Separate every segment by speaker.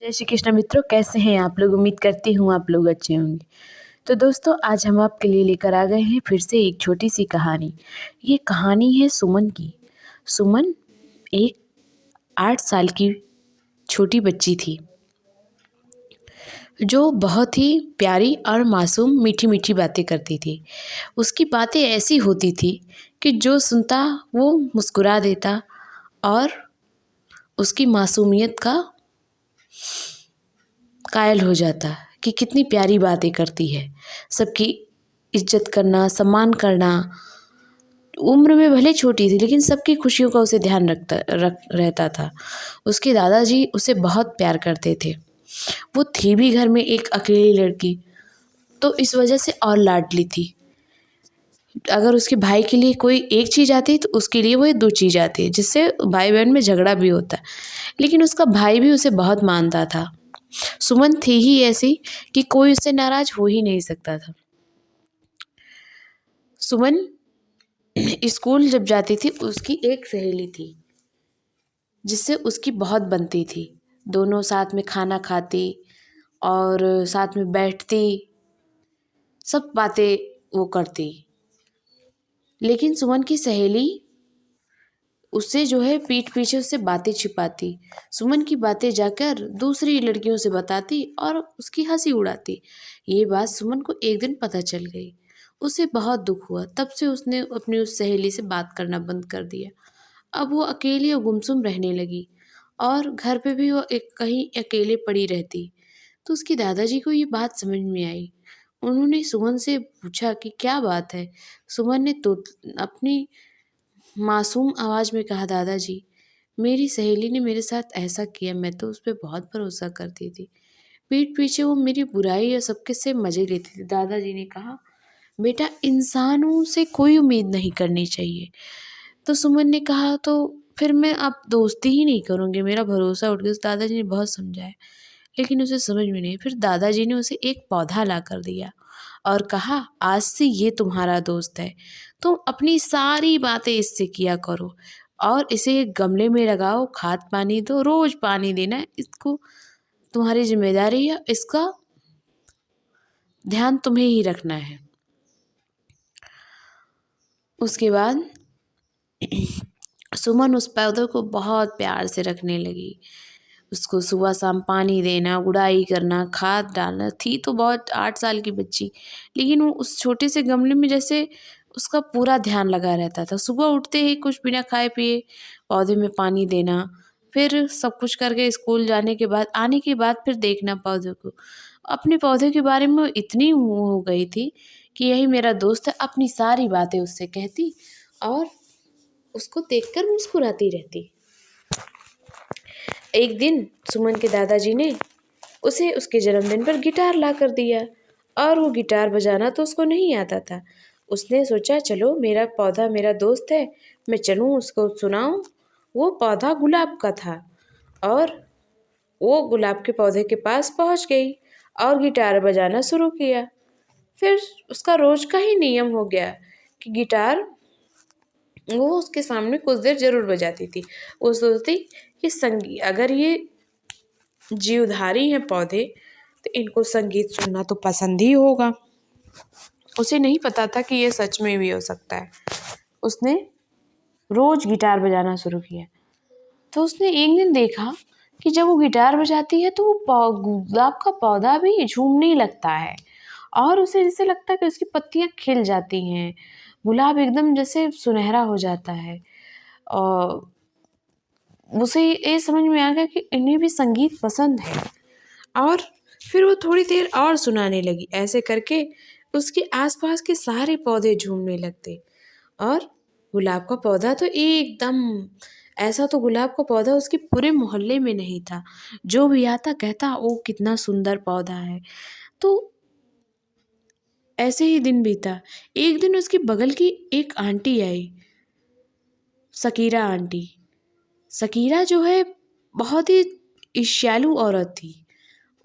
Speaker 1: जय श्री कृष्ण मित्रों, कैसे हैं आप लोग। उम्मीद करती हूँ आप लोग अच्छे होंगे। तो दोस्तों, आज हम आपके लिए लेकर आ गए हैं फिर से एक छोटी सी कहानी। ये कहानी है सुमन की। सुमन एक 8 साल की छोटी बच्ची थी, जो बहुत ही प्यारी और मासूम मीठी मीठी बातें करती थी। उसकी बातें ऐसी होती थी कि जो सुनता वो मुस्कुरा देता और उसकी मासूमियत का कायल हो जाता कि कितनी प्यारी बातें करती है। सबकी इज्जत करना, सम्मान करना। उम्र में भले छोटी थी लेकिन सबकी खुशियों का उसे ध्यान रहता था। उसके दादाजी उसे बहुत प्यार करते थे। वो थी भी घर में एक अकेली लड़की, तो इस वजह से और लाडली थी। अगर उसके भाई के लिए कोई एक चीज़ आती तो उसके लिए वो 2 चीज़ आती है, जिससे भाई बहन में झगड़ा भी होता। लेकिन उसका भाई भी उसे बहुत मानता था। सुमन थी ही ऐसी कि कोई उससे नाराज हो ही नहीं सकता था। सुमन स्कूल जब जाती थी, उसकी एक सहेली थी जिससे उसकी बहुत बनती थी। दोनों साथ में खाना खाती और साथ में बैठती, सब बातें वो करती। लेकिन सुमन की सहेली उससे जो है पीठ पीछे उससे बातें छिपाती। सुमन की बातें जाकर दूसरी लड़कियों से बताती और उसकी हंसी उड़ाती। ये बात सुमन को एक दिन पता चल गई। उसे बहुत दुख हुआ। तब से उसने अपनी उस सहेली से बात करना बंद कर दिया। अब वो अकेली और गुमसुम रहने लगी और घर पे भी वो एक कहीं अकेले पड़ी रहती। तो उसके दादाजी को ये बात समझ में आई। उन्होंने सुमन से पूछा कि क्या बात है। सुमन ने तो अपनी मासूम आवाज़ में कहा, दादाजी, मेरी सहेली ने मेरे साथ ऐसा किया। मैं तो उस पर बहुत भरोसा करती थी। पीठ पीछे वो मेरी बुराई और सबके से मज़े लेती थी। दादाजी ने कहा, बेटा, इंसानों से कोई उम्मीद नहीं करनी चाहिए। तो सुमन ने कहा, तो फिर मैं अब दोस्ती ही नहीं करूँगी, मेरा भरोसा उठ गया। उस दादाजी ने बहुत समझाया लेकिन उसे समझ में नहीं। फिर दादाजी ने उसे एक पौधा ला कर दिया और कहा, आज से ये तुम्हारा दोस्त है। तुम अपनी सारी बातें इससे किया करो और इसे एक गमले में लगाओ, खाद पानी दो, रोज पानी देना है इसको, तुम्हारी जिम्मेदारी है, इसका ध्यान तुम्हें ही रखना है। उसके बाद सुमन उस पौधे को बहुत प्यार से रखने लगी। उसको सुबह शाम पानी देना, गुड़ाई करना, खाद डालना। थी तो बहुत 8 साल की बच्ची, लेकिन वो उस छोटे से गमले में जैसे उसका पूरा ध्यान लगा रहता था। सुबह उठते ही कुछ बिना खाए पिए पौधे में पानी देना, फिर सब कुछ करके स्कूल जाने के बाद, आने के बाद फिर देखना पौधे को। अपने पौधे के बारे में वो इतनी हो गई थी कि यही मेरा दोस्त है, अपनी सारी बातें उससे कहती और उसको देखकर मुस्कुराती रहती। एक दिन सुमन के दादाजी ने उसे उसके जन्मदिन पर गिटार ला कर दिया और वो गिटार बजाना तो उसको नहीं आता था। उसने सोचा, चलो मेरा पौधा मेरा दोस्त है, मैं चलूँ उसको सुनाऊँ। वो पौधा गुलाब का था और वो गुलाब के पौधे के पास पहुँच गई और गिटार बजाना शुरू किया। फिर उसका रोज का ही नियम हो गया कि गिटार वो उसके सामने कुछ देर जरूर बजाती थी। वो सोचती कि संगीत, अगर ये जीवधारी हैं पौधे, तो इनको संगीत सुनना तो पसंद ही होगा। उसे नहीं पता था कि ये सच में भी हो सकता है। उसने रोज गिटार बजाना शुरू किया। तो उसने एक दिन देखा कि जब वो गिटार बजाती है तो वो गुलाब का पौधा भी झूमने लगता है और उसे जैसे लगता है कि उसकी पत्तियां खिल जाती हैं, गुलाब एकदम जैसे सुनहरा हो जाता है। और उसे ये समझ में आ गया कि इन्हें भी संगीत पसंद है और फिर वो थोड़ी देर और सुनाने लगी। ऐसे करके उसके आसपास के सारे पौधे झूमने लगते और गुलाब का पौधा तो एकदम, ऐसा तो गुलाब का पौधा उसके पूरे मोहल्ले में नहीं था। जो भी आता कहता, ओ कितना सुंदर पौधा है। तो ऐसे ही दिन बीता। एक दिन उसकी बगल की एक आंटी आई, सकीरा आंटी। सकीरा जो है बहुत ही ईर्ष्यालु औरत थी।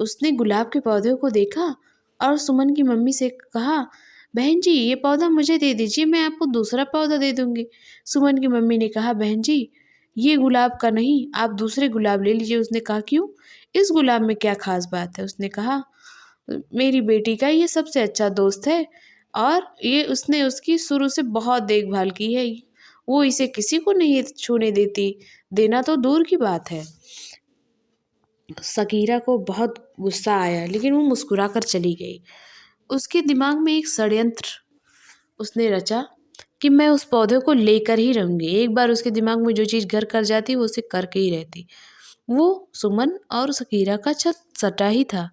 Speaker 1: उसने गुलाब के पौधे को देखा और सुमन की मम्मी से कहा, बहन जी, ये पौधा मुझे दे दीजिए, मैं आपको दूसरा पौधा दे दूंगी। सुमन की मम्मी ने कहा, बहन जी, ये गुलाब का नहीं, आप दूसरे गुलाब ले लीजिए। उसने कहा क्यों, इस गुलाब में क्या खास बात है। उसने कहा मेरी बेटी का ये सबसे अच्छा दोस्त है और ये उसने उसकी शुरू से बहुत देखभाल की है, वो इसे किसी को नहीं छूने देती, देना तो दूर की बात है। सकीरा को बहुत गुस्सा आया लेकिन वो मुस्कुरा कर चली गई। उसके दिमाग में एक षड्यंत्र उसने रचा कि मैं उस पौधे को लेकर ही रहूंगी। एक बार उसके दिमाग में जो चीज़ घर कर जाती वो उसे करके ही रहती। वो सुमन और सकीरा का छत सटा ही था।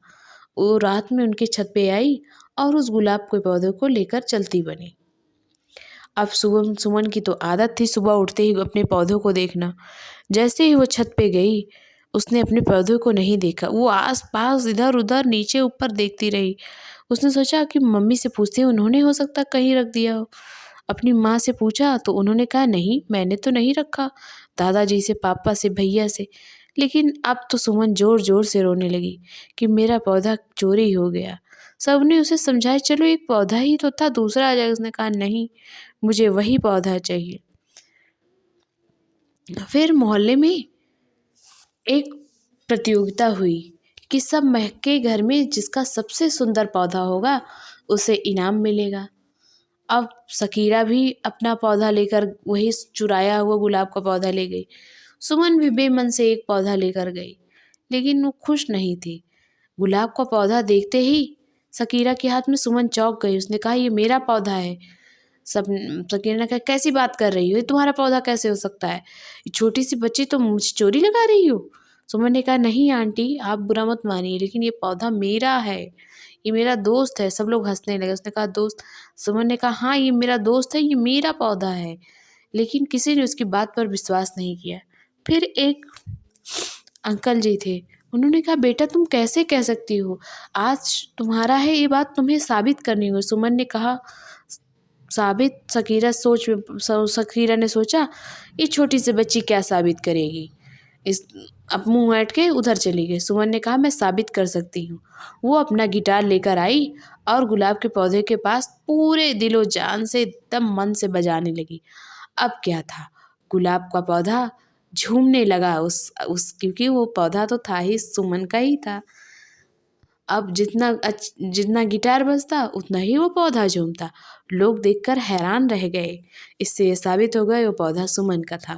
Speaker 1: वो रात में उनकी छत पे आई और उस गुलाब के पौधे को लेकर चलती बनी। अब सुबह सुमन की तो आदत थी सुबह उठते ही अपने पौधों को देखना। जैसे ही वो छत पे गई उसने अपने पौधों को नहीं देखा। वो आस पास इधर उधर नीचे ऊपर देखती रही। उसने सोचा कि मम्मी से पूछते हैं, उन्होंने हो सकता कहीं रख दिया हो। अपनी माँ से पूछा तो उन्होंने कहा नहीं मैंने तो नहीं रखा, दादाजी से, पापा से, भैया से। लेकिन अब तो सुमन ज़ोर ज़ोर से रोने लगी कि मेरा पौधा चोरी हो गया। सबने उसे समझाया चलो एक पौधा ही तो था, दूसरा आ जाएगा। उसने कहा नहीं मुझे वही पौधा चाहिए। फिर मोहल्ले में एक प्रतियोगिता हुई कि सब महके घर में जिसका सबसे सुंदर पौधा होगा उसे इनाम मिलेगा। अब सकीरा भी अपना पौधा लेकर वही चुराया हुआ गुलाब का पौधा ले गई। सुमन भी बेमन से एक पौधा लेकर गई लेकिन वो खुश नहीं थी। गुलाब का पौधा देखते ही सकीरा के हाथ में सुमन चौंक गई। उसने कहा ये मेरा पौधा है। सब सकीरा ने कहा कैसी बात कर रही हो, ये तुम्हारा पौधा कैसे हो सकता है, ये छोटी सी बच्ची तुम मुझे चोरी लगा रही हो। सुमन ने कहा नहीं आंटी आप बुरा मत मानिए लेकिन ये पौधा मेरा है, ये मेरा दोस्त है। सब लोग हंसने लगे। उसने कहा दोस्त। सुमन ने कहा हाँ ये मेरा दोस्त है, ये मेरा पौधा है। लेकिन किसी ने उसकी बात पर विश्वास नहीं किया। फिर एक अंकल जी थे, उन्होंने कहा बेटा तुम कैसे कह सकती हो, आज तुम्हारा है ये बात तुम्हें साबित करनी होगी। सुमन ने कहा साबित। सकीरा ने सोचा ये छोटी सी बच्ची क्या साबित करेगी। इस अब मुंह ऐंठ के उधर चली गई। सुमन ने कहा मैं साबित कर सकती हूँ। वो अपना गिटार लेकर आई और गुलाब के पौधे के पास पूरे दिलो जान से एकदम मन से बजाने लगी। अब क्या था, गुलाब का पौधा झूमने लगा उस क्योंकि वो पौधा तो था ही सुमन का ही था। अब जितना गिटार बजता उतना ही वो पौधा झूमता। लोग देखकर हैरान रह गए। इससे ये साबित हो गया वो पौधा सुमन का था।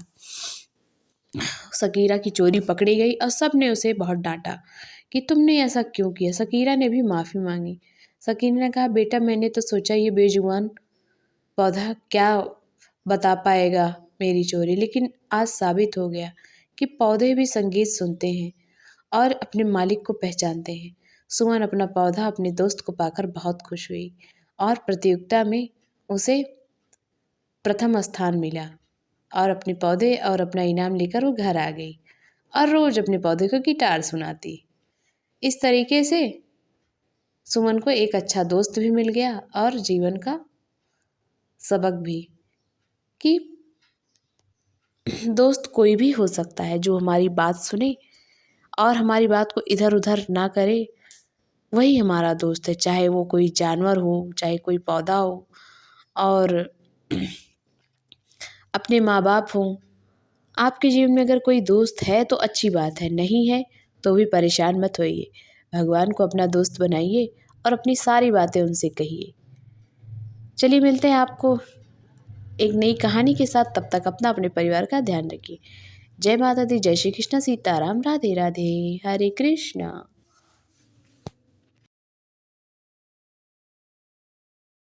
Speaker 1: सकीरा की चोरी पकड़ी गई और सब ने उसे बहुत डांटा कि तुमने ऐसा क्यों किया। सकीरा ने भी माफ़ी मांगी। सकीरा ने कहा बेटा मैंने तो सोचा ये बेजुबान पौधा क्या बता पाएगा मेरी चोरी, लेकिन आज साबित हो गया कि पौधे भी संगीत सुनते हैं और अपने मालिक को पहचानते हैं। सुमन अपना पौधा अपने दोस्त को पाकर बहुत खुश हुई और प्रतियोगिता में उसे प्रथम स्थान मिला और अपने पौधे और अपना इनाम लेकर वो घर आ गई और रोज़ अपने पौधे को गिटार सुनाती। इस तरीके से सुमन को एक अच्छा दोस्त भी मिल गया और जीवन का सबक भी कि दोस्त कोई भी हो सकता है जो हमारी बात सुने और हमारी बात को इधर उधर ना करे, वही हमारा दोस्त है। चाहे वो कोई जानवर हो, चाहे कोई पौधा हो और अपने माँ बाप हों। आपके जीवन में अगर कोई दोस्त है तो अच्छी बात है, नहीं है तो भी परेशान मत होइए। भगवान को अपना दोस्त बनाइए और अपनी सारी बातें उनसे कहिए। चलिए मिलते हैं आपको एक नई कहानी के साथ। तब तक अपना अपने परिवार का ध्यान रखिए। जय माता दी, जय श्री कृष्ण, सीताराम, राधे राधे, हरे कृष्णा।